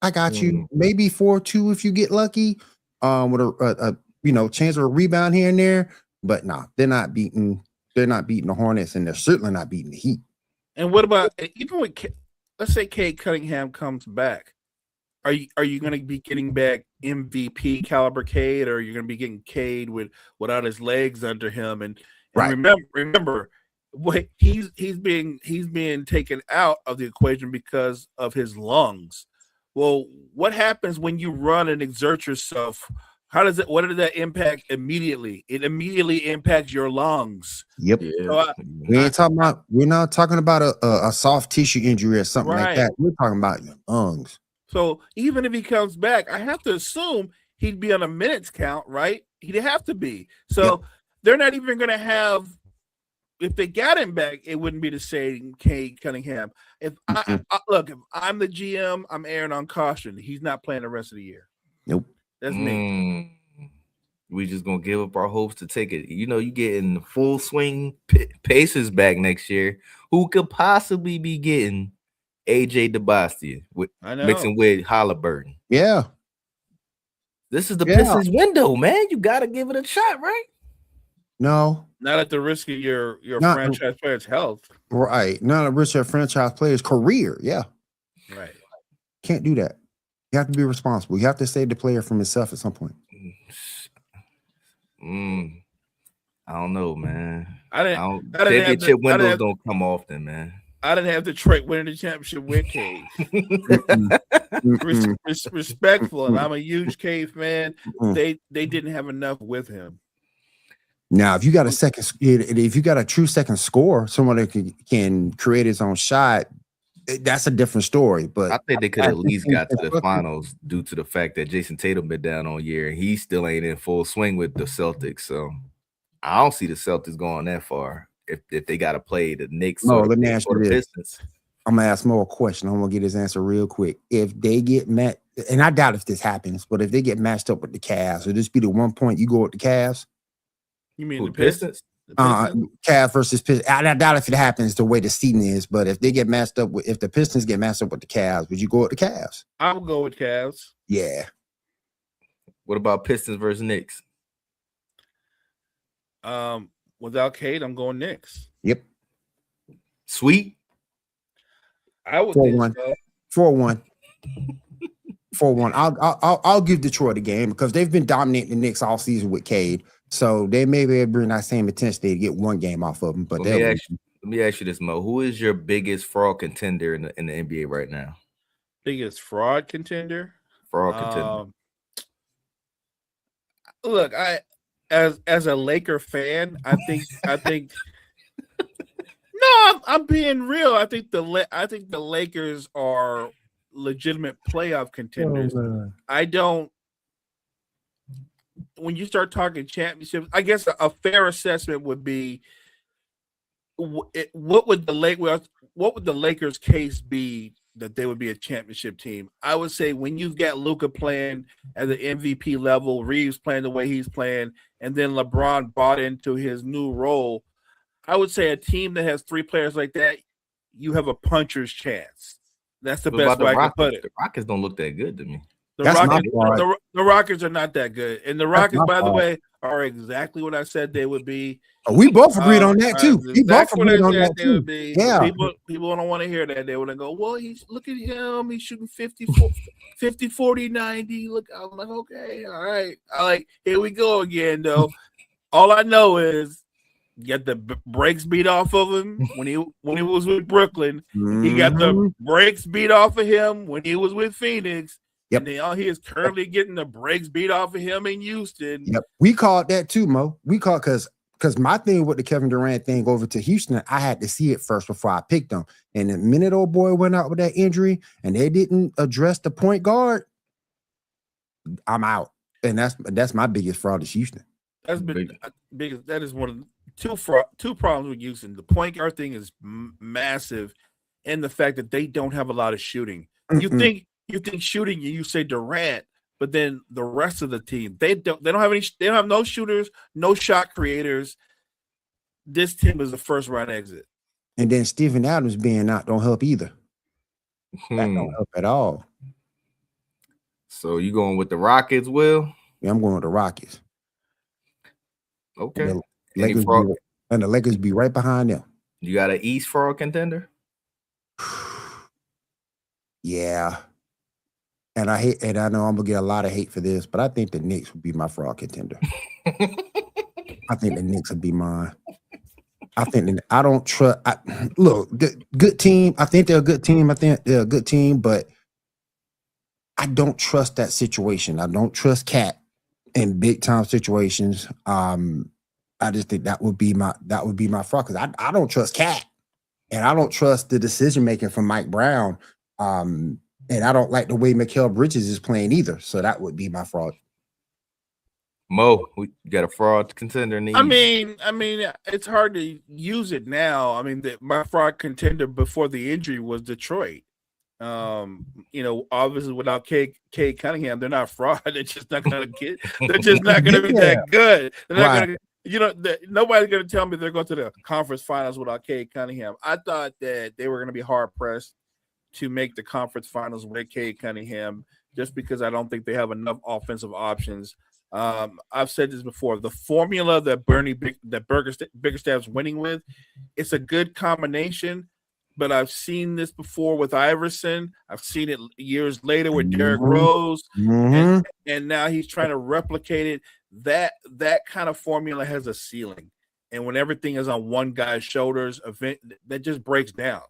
I got you. Maybe 4-2 if you get lucky. With a chance of a rebound here and there. But nah, they're not beating the Hornets, and they're certainly not beating the Heat. And what about even with let's say Cade Cunningham comes back? Are you going to be getting back MVP caliber Cade, or are you going to be getting Cade without his legs under him? And right. remember, what he's being taken out of the equation because of his lungs. Well, what happens when you run and exert yourself? What does that impact immediately? It immediately impacts your lungs. Yep. So we're not talking about a soft tissue injury or something like that. We're talking about your lungs. So even if he comes back, I have to assume he'd be on a minutes count, right? He'd have to be. So they're not even going to have. If they got him back, it wouldn't be the same Cade Cunningham. If if I'm the GM, I'm erring on caution. He's not playing the rest of the year. Nope. That's me. We just gonna give up our hopes to take it. You getting full swing Pacers back next year. Who could possibly be getting AJ DeBastia mixing with Halliburton? Yeah. This is the Pistons window, man. You gotta give it a shot, right? No. Not at the risk of your franchise player's health. Right. Not at the risk of your franchise player's career. Yeah. Right. Can't do that. You have to be responsible. You have to save the player from himself at some point. I don't know, man. Championship windows don't come often, man. I didn't have Detroit winning the championship with Cade. Respectful, and I'm a huge Cade fan. They didn't have enough with him. Now, if you got a true second scorer, someone that can create his own shot, that's a different story. But I think they could at least got to the finals due to the fact that Jason Tatum been down all year and he still ain't in full swing with the Celtics. So I don't see the Celtics going that far if they got to play the Knicks or the Pistons. I'm gonna ask Mo a question. I'm gonna get his answer real quick. If they get met, and I doubt if this happens, but if they get matched up with the Cavs, would this be the 1 point you go with the Cavs? You mean the Pistons? Cavs versus Pistons. I doubt if it happens the way the season is, but if they get matched up if the Pistons get matched up with the Cavs, would you go with the Cavs? I would go with Cavs. Yeah. What about Pistons versus Knicks? Without Cade, I'm going Knicks. Yep. Sweet. I would 4-1. 4-1. 4-1. I'll give Detroit a game because they've been dominating the Knicks all season with Cade. So they may be able to bring that same intensity to get one game off of them. But let me ask you this, Mo. Who is your biggest fraud contender in the NBA right now? Biggest fraud contender? Look, as a Laker fan, I think no, I'm being real. I think the Lakers are legitimate playoff contenders. When you start talking championships, I guess a fair assessment would be what would the Lakers case be that they would be a championship team? I would say when you've got Luka playing at the MVP level, Reeves playing the way he's playing, and then LeBron bought into his new role, I would say a team that has three players like that, you have a puncher's chance. That's the best way I can put it. The Rockets don't look that good to me. The Rockets are not that good. And the Rockets, by the way, are exactly what I said they would be. Oh, we both agreed on that too. We both Exactly what I agreed on said that they would too. be. Yeah. People don't want to hear that. They want to go, well, look at him. He's shooting 50, 40, 90. Look, I'm like, okay, all right. Here we go again, though. All I know is get the brakes beat off of him when he was with Brooklyn. He got the brakes beat off of him when he was with Phoenix. Yep. And now he is currently getting the brakes beat off of him in Houston. Yep. We called that too, Mo. We called because my thing with the Kevin Durant thing over to Houston, I had to see it first before I picked him. And the minute old boy went out with that injury and they didn't address the point guard, I'm out. And that's my biggest fraud is Houston. That's been biggest. That is one of the two problems with Houston. The point guard thing is massive, and the fact that they don't have a lot of shooting. You think shooting, you say Durant, but then the rest of the team, they don't have no shooters, no shot creators. This team is the first round exit. And then Steven Adams being out don't help either. That don't help at all. So you going with the Rockets, Will? Yeah, I'm going with the Rockets. Okay. And the Lakers be right behind them. You got an East fraud contender? Yeah. And I know I'm gonna get a lot of hate for this, but I think the Knicks would be my fraud contender. I think the Knicks would be mine. I don't trust. Look, good team. I think they're a good team. But I don't trust that situation. I don't trust Cat in big time situations. I just think that would be my fraud because I don't trust Cat, and I don't trust the decision making from Mike Brown. And I don't like the way Mikal Bridges is playing either. So that would be my fraud. Mo, we got a fraud contender. I mean, it's hard to use it now. I mean, my fraud contender before the injury was Detroit. Obviously without Cade Cunningham, they're not fraud. They're just not going to get. They're just not going to be that good. They're not going to. Nobody's going to tell me they're going to the conference finals without Cade Cunningham. I thought that they were going to be hard pressed to make the conference finals with Cade Cunningham, just because I don't think they have enough offensive options. I've said this before. The formula that Bickerstaff's winning with, it's a good combination. But I've seen this before with Iverson. I've seen it years later with Derrick Rose, and now he's trying to replicate it. That kind of formula has a ceiling, and when everything is on one guy's shoulders, that just breaks down.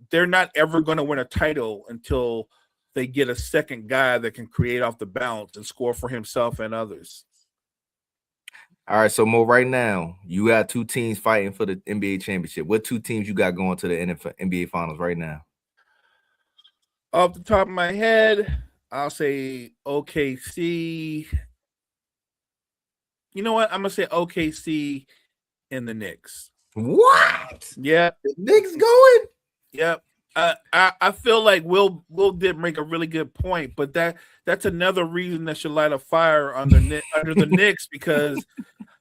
They're not ever going to win a title until they get a second guy that can create off the bounce and score for himself and others. All right, so Mo, right now, you got two teams fighting for the NBA championship. What two teams you got going to the NBA finals right now? Off the top of my head, I'll say OKC. You know what? I'm going to say OKC and the Knicks. What? Yeah. The Knicks going? Yep. I feel like Will did make a really good point, but that's another reason that should light a fire under the Knicks, because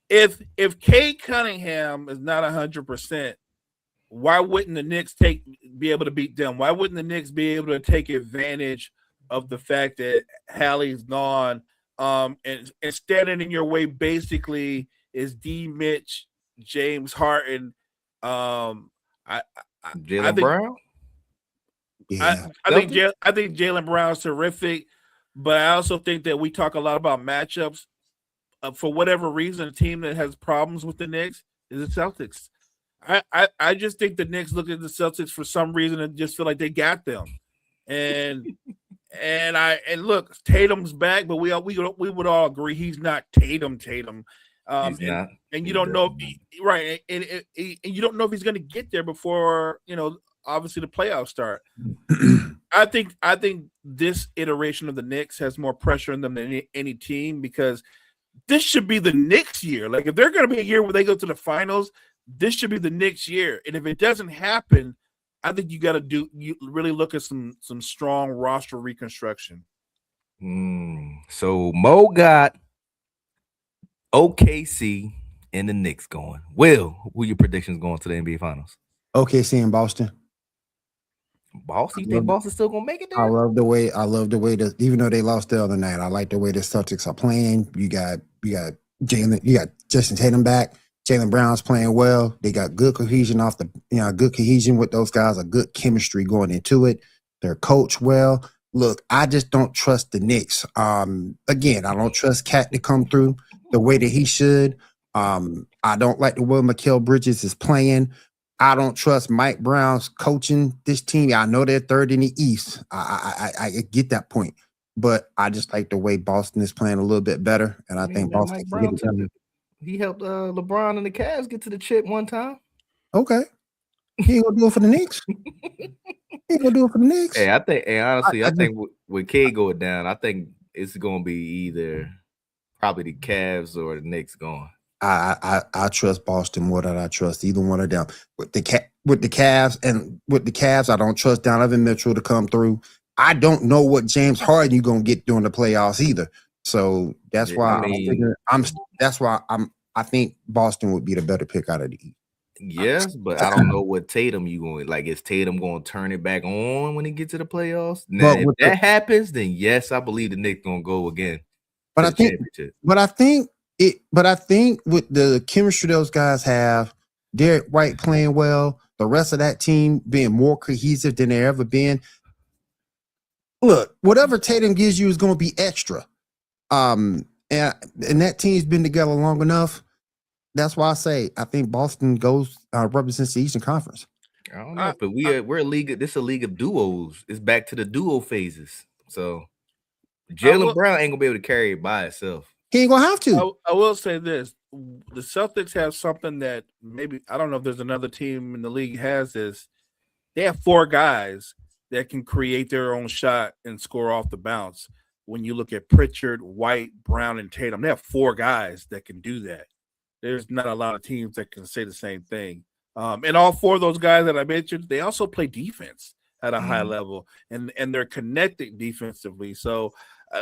if Cade Cunningham is not 100%, why wouldn't the Knicks be able to beat them? Why wouldn't the Knicks be able to take advantage of the fact that Hallie's gone? And standing in your way basically is D. Mitch, James Harden. Jaylen Brown? Yeah. I think Jaylen Brown's terrific, but I also think that we talk a lot about matchups. For whatever reason, a team that has problems with the Knicks is the Celtics. I just think the Knicks look at the Celtics for some reason and just feel like they got them. And look, Tatum's back, but we would all agree he's not Tatum. He's not. And you don't know, right? And you don't know if he's going to get there before obviously the playoffs start. I think this iteration of the Knicks has more pressure on them than any team, because this should be the Knicks year. Like, if they're going to be a year where they go to the finals, this should be the Knicks year. And if it doesn't happen, I think you really look at some strong roster reconstruction. So Mo got OKC and the Knicks going. Will, who your predictions going to the NBA finals? OKC in Boston. Boston? You think Boston's still gonna make it there? I love the way that, even though they lost the other night, I like the way the Celtics are playing. You got You got Justin Tatum back. Jaylen Brown's playing well. They got good cohesion good cohesion with those guys, a good chemistry going into it. They're coached well. Look, I just don't trust the Knicks. Again, I don't trust Cat to come through the way that he should. I don't like the way Mikal Bridges is playing. I don't trust Mike Brown's coaching this team. I know they're third in the East. I get that point, but I just like the way Boston is playing a little bit better, and I think Boston Mike can get Brown it done. he helped LeBron and the Cavs get to the chip one time. Okay, he ain't gonna do it for the Knicks. He ain't gonna do it for the Knicks. Hey, I think, honestly, I think with K going down, I think it's gonna be either probably the Cavs or the Knicks going. I trust Boston more than I trust either one of them. With the Cavs, I don't trust Donovan Mitchell to come through. I don't know what James Harden you're gonna get during the playoffs either. So that's why I think Boston would be the better pick out of the East. Yes, but I don't know what Tatum you going like. Is Tatum going to turn it back on when he gets to the playoffs? Now, if that happens, then yes, I believe the Knicks gonna go again. But I think with the chemistry those guys have, Derek White playing well, the rest of that team being more cohesive than they ever been. Look, whatever Tatum gives you is going to be extra. And that team's been together long enough. That's why I say I think Boston represents the Eastern Conference. I don't know, but we're a league. This is a league of duos. It's back to the duo phases. So Jaylen Brown ain't gonna be able to carry it by itself. He ain't gonna have to. I will say this: the Celtics have something that maybe I don't know if there's another team in the league has this. They have 4 guys that can create their own shot and score off the bounce. When you look at Pritchard, White, Brown, and Tatum, they have 4 guys that can do that. There's not a lot of teams that can say the same thing. And all 4 of those guys that I mentioned, they also play defense at a high level, and they're connected defensively. So,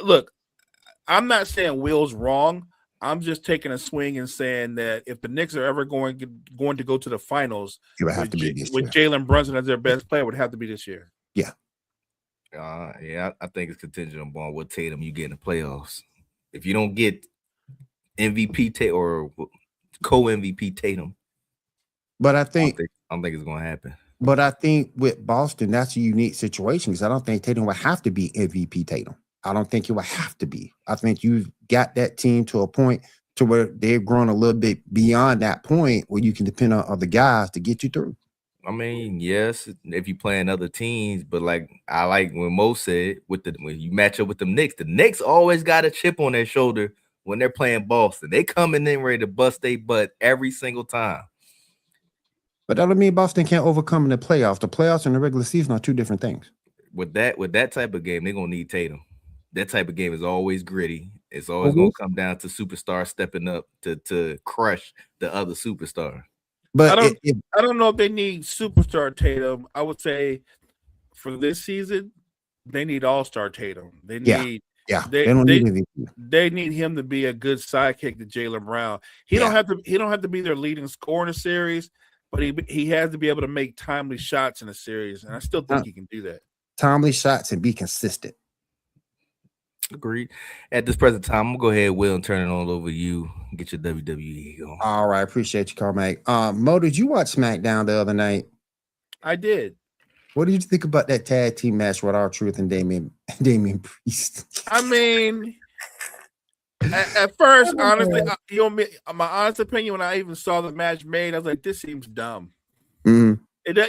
look, I'm not saying Will's wrong. I'm just taking a swing and saying that if the Knicks are ever going to go to the finals, it would have to be this with Jalen Brunson as their best player, it would have to be this year. Yeah. I think it's contingent upon what Tatum you get in the playoffs. If you don't get MVP or co-MVP Tatum, but I don't think it's going to happen. But I think with Boston, that's a unique situation because I don't think Tatum would have to be MVP Tatum. I don't think it would have to be. I think you've got that team to a point to where they've grown a little bit beyond that point where you can depend on other guys to get you through. I mean, yes, if you playing other teams, but like I like when Mo said when you match up with the Knicks always got a chip on their shoulder when they're playing Boston. They coming in ready to bust their butt every single time. But that don't mean Boston can't overcome in the playoffs. The playoffs and the regular season are 2 different things. With that type of game, they're gonna need Tatum. That type of game is always gritty. It's always gonna come down to superstars stepping up to crush the other superstar. But I don't know if they need superstar Tatum. I would say for this season, they need all-star Tatum. They need they need him to be a good sidekick to Jaylen Brown. He don't have to be their leading scorer in a series, but he has to be able to make timely shots in a series, and I still think he can do that. Timely shots and be consistent. Agreed. At this present time, I'm gonna go ahead, Will, and turn it on over to you. Get your WWE going. All right, appreciate you, Carmack. Mo, did you watch SmackDown the other night? I did. What did you think about that tag team match with R-Truth and Damian Priest? I mean, at first, honestly, my honest opinion, when I even saw the match made, I was like, this seems dumb. Mm-hmm.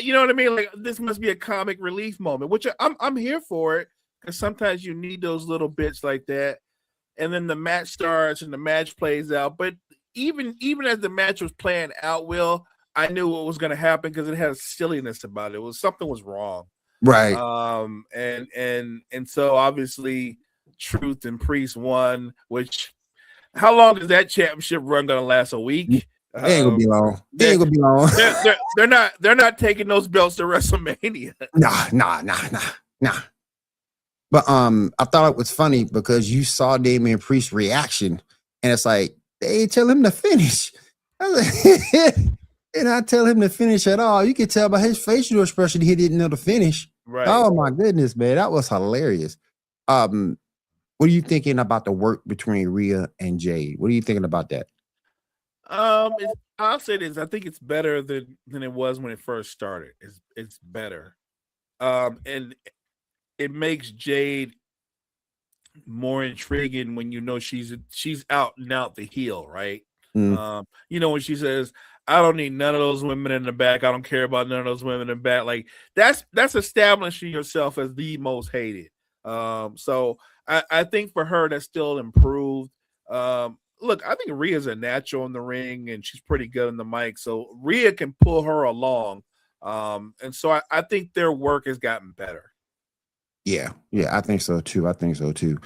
You know what I mean? Like, this must be a comic relief moment, which I'm here for it. Because sometimes you need those little bits like that, and then the match starts and the match plays out. But even as the match was playing out, Will, I knew what was going to happen because it had a silliness about it. Something was wrong, right? And so obviously, Truth and Priest won. Which, how long is that championship run going to last? A week? It ain't gonna be long. It ain't gonna be long. They're not taking those belts to WrestleMania. Nah. But I thought it was funny because you saw Damian Priest's reaction, and it's like they tell him to finish. And I tell him to finish at all. You can tell by his facial expression he didn't know to finish. Right. Oh my goodness, man, that was hilarious. What are you thinking about the work between Rhea and Jade? What are you thinking about that? I'll say this. I think it's better than it was when it first started. It's better. And it makes Jade more intriguing when you know she's out and out the heel, right? You know, when she says, I don't need none of those women in the back. I don't care about none of those women in the back. Like that's establishing yourself as the most hated. So I think for her that's still improved. Look, I think Rhea's a natural in the ring and she's pretty good on the mic. So Rhea can pull her along. And so I think their work has gotten better. Yeah, I think so too.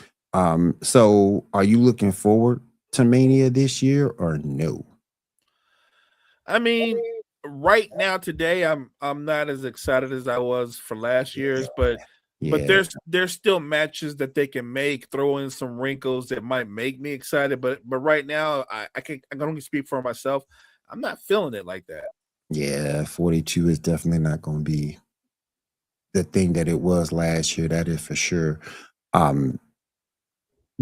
So are you looking forward to Mania this year or no? I mean, right now today, I'm not as excited as I was for last year's, but there's still matches that they can make, throw in some wrinkles that might make me excited. But right now, I can only speak for myself. I'm not feeling it like that. Yeah, 42 is definitely not going to be the thing that it was last year. That is for sure. Do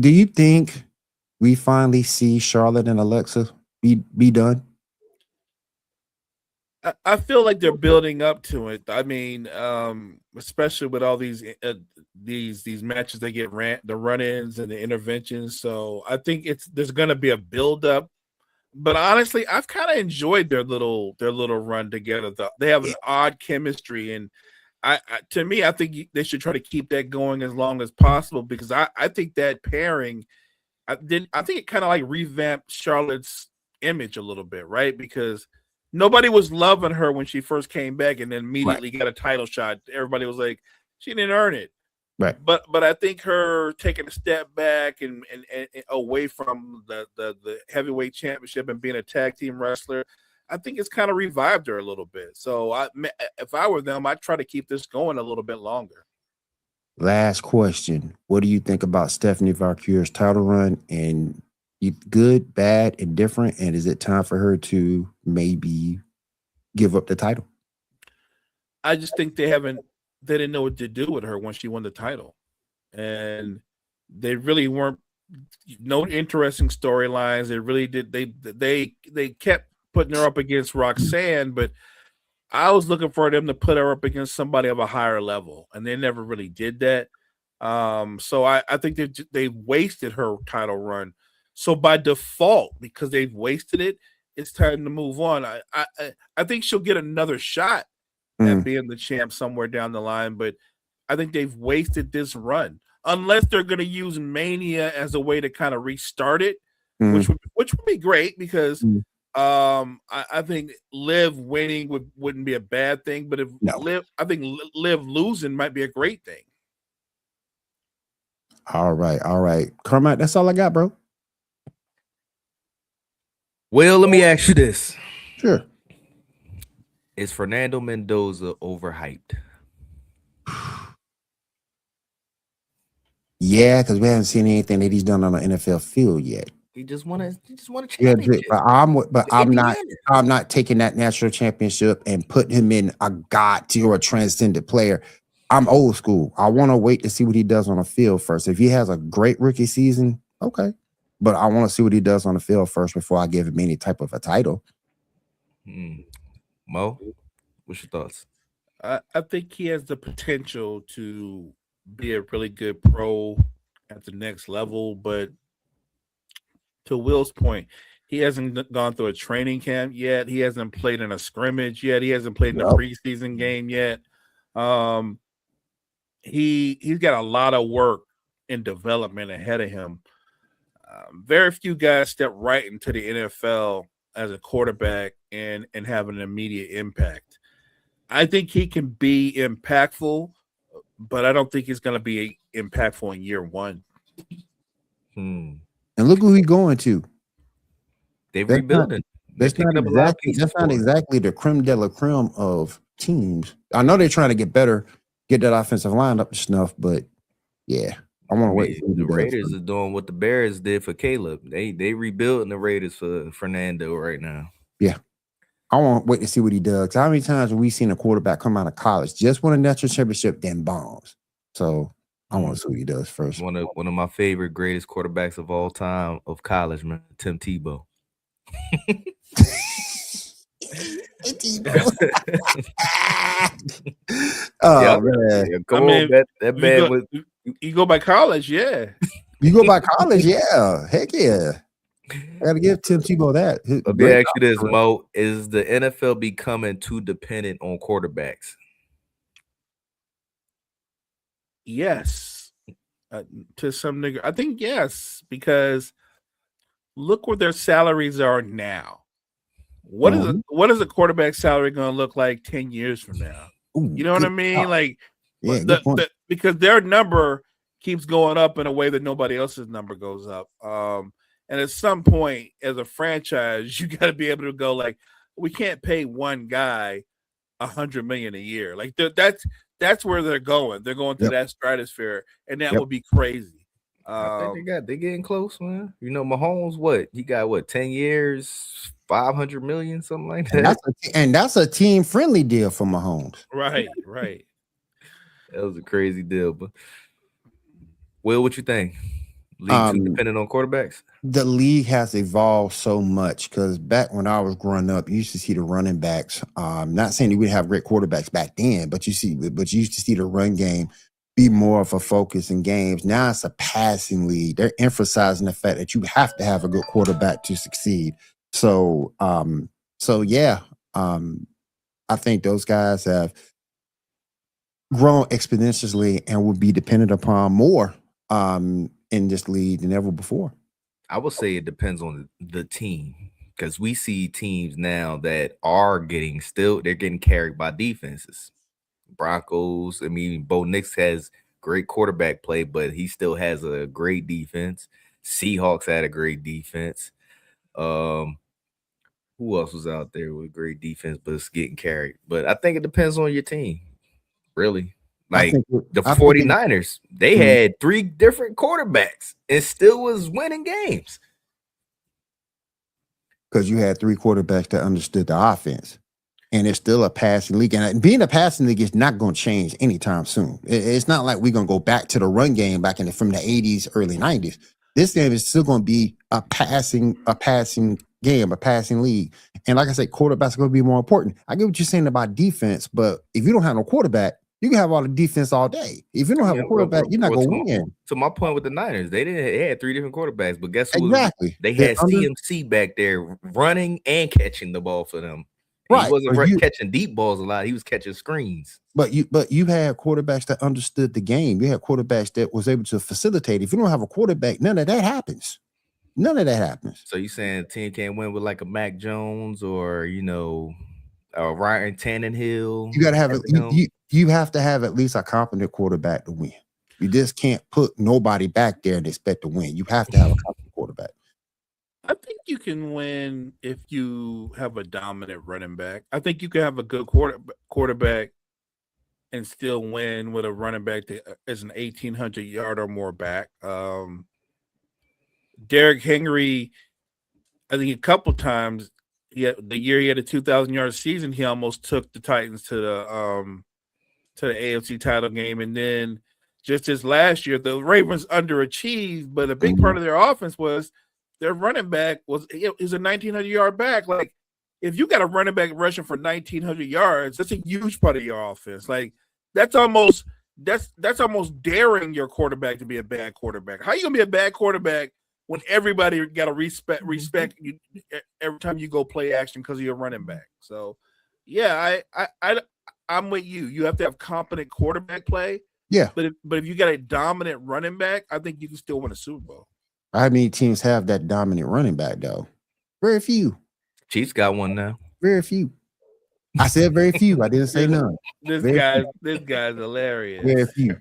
you think we finally see Charlotte and Alexa be done? I feel like they're building up to it. I mean, especially with all these matches they get the run-ins and the interventions. So I think there's going to be a build up. But honestly, I've kind of enjoyed their little run together. They have an odd chemistry, and to me, I think they should try to keep that going as long as possible because I think that pairing, I think it kind of like revamped Charlotte's image a little bit, right? Because nobody was loving her when she first came back and then immediately got a title shot. Everybody was like, she didn't earn it. Right. But I think her taking a step back and away from the heavyweight championship and being a tag team wrestler, I think it's kind of revived her a little bit. So if I were them, I'd try to keep this going a little bit longer. Last question. What do you think about Stephanie Valkyria's title run? And good, bad, indifferent? And is it time for her to maybe give up the title? I just think they didn't know what to do with her when she won the title. And they really weren't no interesting storylines. They really did. They kept putting her up against Roxanne, but I was looking for them to put her up against somebody of a higher level, and they never really did that. So I think they wasted her title run. So by default, because they've wasted it, it's time to move on. I think she'll get another shot at being the champ somewhere down the line, but I think they've wasted this run. Unless they're going to use Mania as a way to kind of restart it, which would be great because I think Liv winning wouldn't be a bad thing, but I think Liv losing might be a great thing. All right. Carmine, that's all I got, bro. Well, let me ask you this. Sure. Is Fernando Mendoza overhyped? Yeah, because we haven't seen anything that he's done on an NFL field yet. He just won a championship. I'm not taking that national championship and putting him in a god tier or a transcendent player. I'm old school. I want to wait to see what he does on the field first. If he has a great rookie season, okay. But I want to see what he does on the field first before I give him any type of a title. Mo, what's your thoughts? I think he has the potential to be a really good pro at the next level, but to Will's point, he hasn't gone through a training camp yet. He hasn't played in a scrimmage yet. He hasn't played in a preseason game yet. He's got a lot of work and development ahead of him. Very few guys step right into the NFL as a quarterback and have an immediate impact. I think he can be impactful, but I don't think he's going to be impactful in year one. And look who he's going to. They're rebuilding. That's not exactly the creme de la creme of teams. I know they're trying to get better, get that offensive line up to snuff, but yeah, I want to wait. The Raiders are doing what the Bears did for Caleb. They rebuilding the Raiders for Fernando right now. Yeah. I want to wait to see what he does. How many times have we seen a quarterback come out of college, just win a national championship, then bombs? So I want to see what he does first. One of my favorite, greatest quarterbacks of all time of college, man, Tim Tebow. Oh man, Yeah, come I mean, on, that If man you, was. go, you go by college, yeah. you go by college, yeah, heck yeah. I gotta give Tim Tebow that. Let me ask you this, Mo: is the NFL becoming too dependent on quarterbacks? Yes, to some degree, I think yes, because look where their salaries are now. What is a quarterback salary going to look like 10 years from now? Ooh, You know what I mean? Like, yeah, good point. because their number keeps going up in a way that nobody else's number goes up. And at some point, as a franchise, you got to be able to go like, we can't pay one guy $100 million a year. Like that's where they're going. They're going to that stratosphere, and that would be crazy. I think they're getting close, man. You know, Mahomes, he got 10 years, 500 million, something like that. And that's a team friendly deal for Mahomes. Right. That was a crazy deal. But Will, what you think? League too dependent on quarterbacks? The league has evolved so much because back when I was growing up, you used to see the running backs. Not saying that we have great quarterbacks back then, but you used to see the run game be more of a focus in games. Now it's a passing league. They're emphasizing the fact that you have to have a good quarterback to succeed. So, I think those guys have grown exponentially and will be dependent upon more in this league than ever before. I would say it depends on the team, because we see teams now that are getting carried by defenses. Broncos, I mean, Bo Nix has great quarterback play, but he still has a great defense. Seahawks had a great defense. Who else was out there with great defense but it's getting carried? But I think it depends on your team, really. Like the 49ers, they had 3 different quarterbacks and still was winning games. Because you had 3 quarterbacks that understood the offense. And it's still a passing league. And being a passing league is not going to change anytime soon. It's not like we're going to go back to the run game from the 80s, early 90s. This game is still going to be a passing game, a passing league. And like I said, quarterbacks are going to be more important. I get what you're saying about defense, but if you don't have no quarterback, you can have all the defense all day. If you don't have a quarterback, you're not going to win. To my point with the Niners, they had 3 different quarterbacks, but guess who? Exactly. They had CMC back there running and catching the ball for them. Right. He wasn't catching deep balls a lot. He was catching screens. But you had quarterbacks that understood the game. You had quarterbacks that was able to facilitate. If you don't have a quarterback, none of that happens. So you saying the team can't win with like a Mac Jones or Ryan Tannehill? You got to have you have to have at least a competent quarterback to win. You just can't put nobody back there and expect to win. You have to have a competent quarterback. I think you can win if you have a dominant running back. I think you can have a good quarterback and still win with a running back that is an 1,800 yard or more back. Derrick Henry, I think a couple times, the year he had a 2,000 yard season, he almost took the Titans to the AFC title game, and then just this last year, the Ravens underachieved, but a big part of their offense was their running back was a 1,900 yard back. Like, if you got a running back rushing for 1,900 yards, that's a huge part of your offense. Like, that's almost daring your quarterback to be a bad quarterback. How you gonna be a bad quarterback when everybody got to respect you every time you go play action because of your running back? So, yeah, I'm with you. You have to have competent quarterback play. Yeah, but if you got a dominant running back, I think you can still win a Super Bowl. How many teams have that dominant running back though? Very few. Chiefs got one now. Very few. I said very few. I didn't say none. This guy's hilarious. Very few.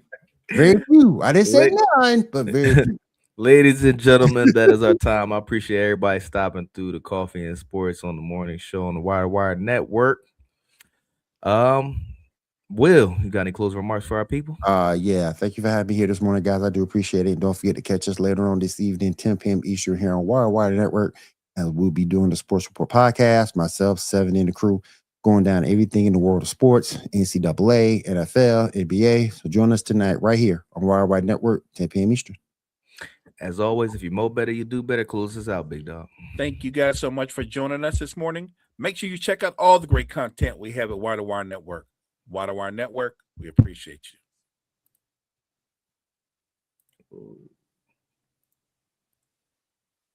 Very few. I didn't say none, but very few. Ladies and gentlemen, that is our time. I appreciate everybody stopping through the Coffee and Sports on the morning show on the Wire Network. Will, you got any closing remarks for our people? Yeah. Thank you for having me here this morning, guys. I do appreciate it. Don't forget to catch us later on this evening, 10 p.m. Eastern here on Wire Network. And we'll be doing the Sports Report podcast, myself, 7 in the crew. going down everything in the world of sports, NCAA, NFL, NBA. So join us tonight right here on Wild Wide Network, 10 p.m. Eastern. As always, if you mow better, you do better. Close us out, big dog. Thank you guys so much for joining us this morning. Make sure you check out all the great content we have at Wide Wire Network. Wide Wire Network, we appreciate you.